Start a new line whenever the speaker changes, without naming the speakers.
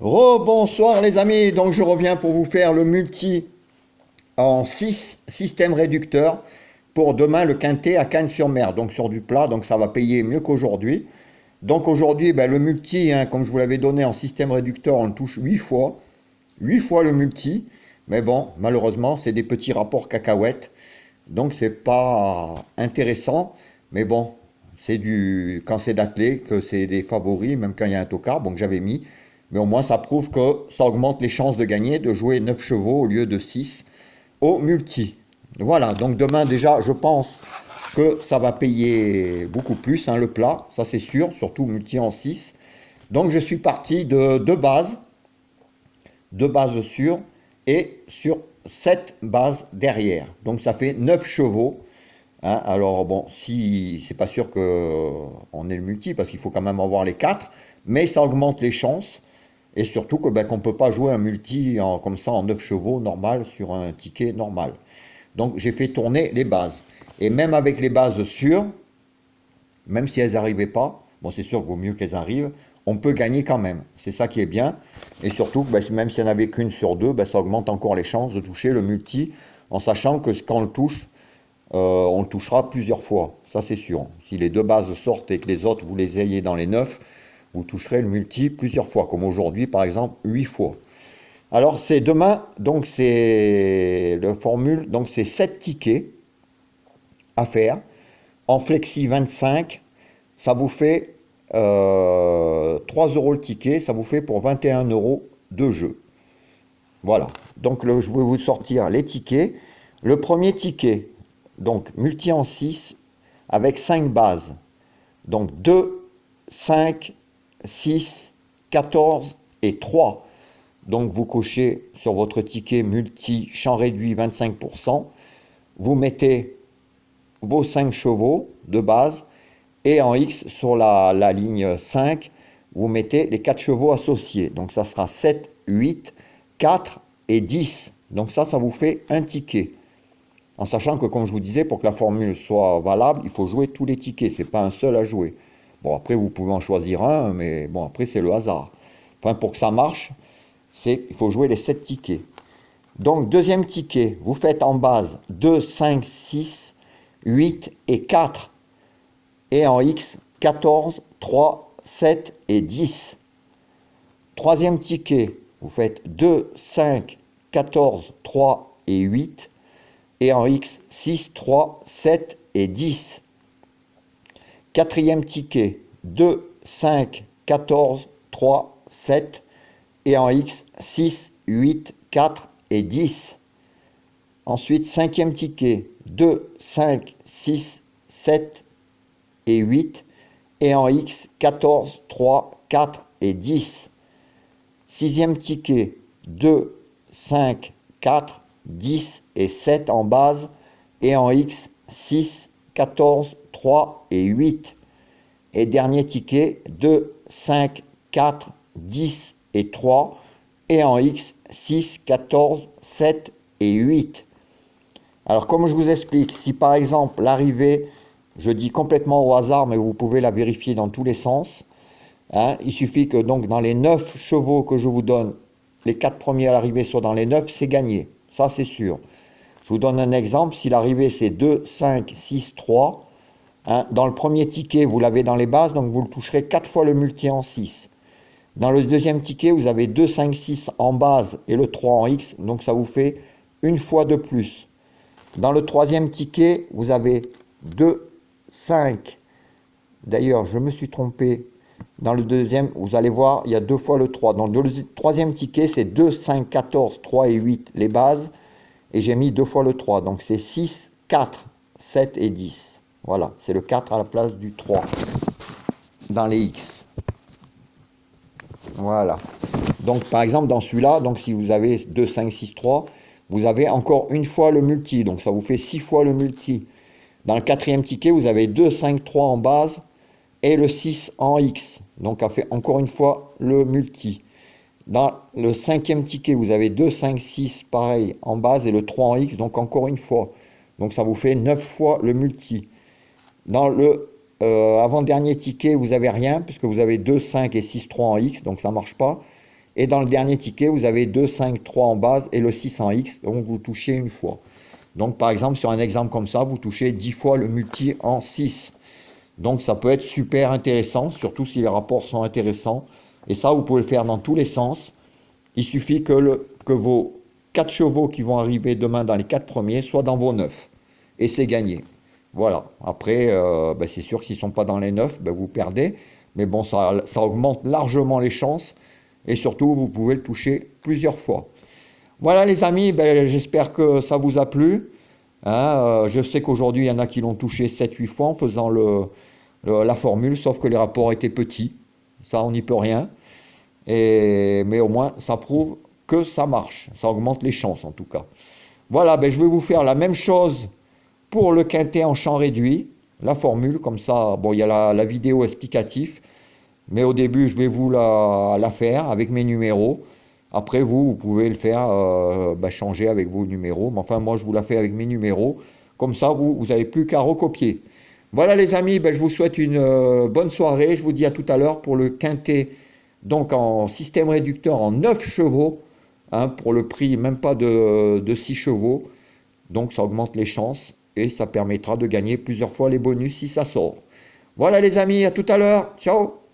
Rebonsoir les amis, donc je reviens pour vous faire le multi en 6 système réducteur pour demain le quintet à Cannes-sur-Mer, donc sur du plat, donc ça va payer mieux qu'aujourd'hui. Donc aujourd'hui, ben, le multi, hein, comme je vous l'avais donné en système réducteur, on le touche 8 fois le multi, mais bon, malheureusement, c'est des petits rapports cacahuètes, donc c'est pas intéressant, mais bon, c'est du quand c'est d'attelé, que c'est des favoris, même quand il y a un tocard, bon que j'avais mis, mais au moins ça prouve que ça augmente les chances de gagner, de jouer 9 chevaux au lieu de 6 au multi. Voilà, donc demain déjà, je pense que ça va payer beaucoup plus, hein, le plat, ça c'est sûr, surtout multi en 6. Donc je suis parti de deux bases sûres et sur 7 bases derrière. Donc ça fait 9 chevaux. Hein. Alors bon, si c'est pas sûr que on ait le multi parce qu'il faut quand même avoir les 4, mais ça augmente les chances. Et surtout que, ben, qu'on ne peut pas jouer un multi comme ça en 9 chevaux normal sur un ticket normal. Donc j'ai fait tourner les bases. Et même avec les bases sûres, même si elles n'arrivaient pas, bon c'est sûr qu'il vaut mieux qu'elles arrivent, on peut gagner quand même. C'est ça qui est bien. Et surtout, ben, même s'il n'y en avait qu'une sur deux, ben, ça augmente encore les chances de toucher le multi, en sachant que quand on le touche, on le touchera plusieurs fois. Ça c'est sûr. Si les deux bases sortent et que les autres, vous les ayez dans les 9, vous toucherez le multi plusieurs fois, comme aujourd'hui par exemple 8 fois. Alors c'est demain, donc c'est le formule, donc c'est 7 tickets à faire en flexi 25, ça vous fait 3 euros le ticket, ça vous fait pour 21 euros de jeu. Voilà, donc je vais vous sortir les tickets. Le premier ticket, donc multi en 6 avec 5 bases. Donc 2, 5, 6, 14 et 3. Donc vous cochez sur votre ticket multi champ réduit 25%. Vous mettez vos 5 chevaux de base et en X sur la ligne 5, vous mettez les 4 chevaux associés. Donc ça sera 7, 8, 4 et 10. Donc ça vous fait un ticket. En sachant que, comme je vous disais, pour que la formule soit valable, il faut jouer tous les tickets. C'est pas un seul à jouer. Bon, après, vous pouvez en choisir un, mais bon, après, c'est le hasard. Enfin, pour que ça marche, il faut jouer les 7 tickets. Donc, deuxième ticket, vous faites en base 2, 5, 6, 8 et 4. Et en X, 14, 3, 7 et 10. Troisième ticket, vous faites 2, 5, 14, 3 et 8. Et en X, 6, 3, 7 et 10. Quatrième ticket, 2, 5, 14, 3, 7. Et en X, 6, 8, 4 et 10. Ensuite, cinquième ticket, 2, 5, 6, 7 et 8. Et en X, 14, 3, 4 et 10. Sixième ticket, 2, 5, 4, 10 et 7 en base. Et en X, 6, 14, 3 et 8. Et dernier ticket, 2, 5, 4, 10 et 3. Et en X, 6, 14, 7 et 8. Alors comme je vous explique, si par exemple l'arrivée, je dis complètement au hasard, mais vous pouvez la vérifier dans tous les sens, hein, il suffit que donc dans les 9 chevaux que je vous donne, les 4 premiers à l'arrivée soient dans les 9, c'est gagné. Ça c'est sûr. Je vous donne un exemple, si l'arrivée c'est 2, 5, 6, 3, hein, dans le premier ticket, vous l'avez dans les bases, donc vous le toucherez 4 fois le multi en 6. Dans le deuxième ticket, vous avez 2, 5, 6 en base et le 3 en X, donc ça vous fait une fois de plus. Dans le troisième ticket, vous avez 2, 5. D'ailleurs, je me suis trompé. Dans le deuxième, vous allez voir, il y a 2 fois le 3. Donc, le troisième ticket, c'est 2, 5, 14, 3 et 8, les bases. Et j'ai mis 2 fois le 3. Donc, c'est 6, 4, 7 et 10. Voilà, c'est le 4 à la place du 3 dans les X. Voilà. Donc, par exemple, dans celui-là, donc si vous avez 2, 5, 6, 3, vous avez encore une fois le multi. Donc, ça vous fait 6 fois le multi. Dans le quatrième ticket, vous avez 2, 5, 3 en base et le 6 en X. Donc, ça fait encore une fois le multi. Dans le cinquième ticket, vous avez 2, 5, 6, pareil, en base et le 3 en X, donc encore une fois. Donc, ça vous fait 9 fois le multi. Dans le avant-dernier ticket, vous n'avez rien, puisque vous avez 2, 5 et 6, 3 en X, donc ça ne marche pas. Et dans le dernier ticket, vous avez 2, 5, 3 en base et le 6 en X, donc vous touchez une fois. Donc par exemple, sur un exemple comme ça, vous touchez 10 fois le multi en 6. Donc ça peut être super intéressant, surtout si les rapports sont intéressants. Et ça, vous pouvez le faire dans tous les sens. Il suffit que vos 4 chevaux qui vont arriver demain dans les 4 premiers soient dans vos 9. Et c'est gagné. Voilà. Après, ben c'est sûr que s'ils ne sont pas dans les 9, ben vous perdez. Mais bon, ça augmente largement les chances. Et surtout, vous pouvez le toucher plusieurs fois. Voilà les amis, ben, j'espère que ça vous a plu. Hein, je sais qu'aujourd'hui, il y en a qui l'ont touché 7-8 fois en faisant la formule, sauf que les rapports étaient petits. Ça, on n'y peut rien. Mais au moins, ça prouve que ça marche. Ça augmente les chances, en tout cas. Voilà, ben, je vais vous faire la même chose pour le quintet en champ réduit. La formule, comme ça, bon, il y a la vidéo explicative. Mais au début, je vais vous la faire avec mes numéros. Après, vous pouvez le faire, ben, changer avec vos numéros. Mais enfin, moi, je vous la fais avec mes numéros. Comme ça, vous n'avez plus qu'à recopier. Voilà les amis, ben, je vous souhaite une bonne soirée. Je vous dis à tout à l'heure pour le quintet, donc en système réducteur en 9 chevaux, hein, pour le prix même pas de 6 chevaux. Donc ça augmente les chances et ça permettra de gagner plusieurs fois les bonus si ça sort. Voilà les amis, à tout à l'heure. Ciao!